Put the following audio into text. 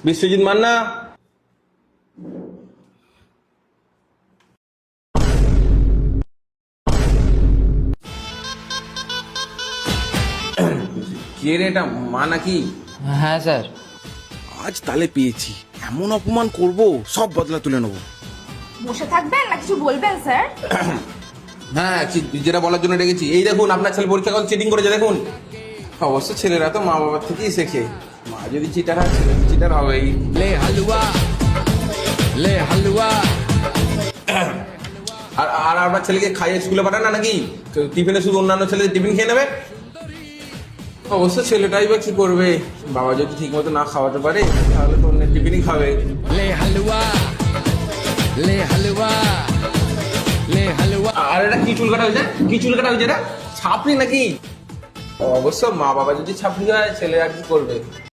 বিশ্বজিৎ মান্না, কে রে এটা, মা নাকি? হ্যাঁ স্যার। আজ তালে পেয়েছি, এমন অপমান করব সব বদলা তুলে নেবো। বসে থাকবেন না কিছু বলবেন স্যার? হ্যাঁ, যেটা বলার জন্য ডেকেছি, এই দেখুন আপনার ছেলে পরীক্ষা করে চিটিং করেছে দেখুন। অবশ্য ছেলেরা তো মা বাবার থেকেই শেখে, মা যদি চিটার হয় ছেলে চিটার হবেই। লে হালুয়া, লে হালুয়া। আর আর আপনার ছেলেকে খাইয়ে স্কুলে পাঠান না নাকি? তো টিফিনে শুধু অন্যান্য ছেলে টিফিন খেয়ে নেবে? অবশ্য ছেলেটাই বা কি করবে, বাবা যদি ঠিক মতো না খাওয়াতে পারে তাহলে তো অন্য টিফিনই খাবে। লে হালুয়া, লে হালুয়া, লে হালুয়া। আর এটা কি চুল কাটা হয়েছে, কি চুল কাটা হয়েছে, এটা ছাপড়ি নাকি? অবশ্য মা বাবা যদি ছাপড়ি হয় ছেলে আর কি করবে।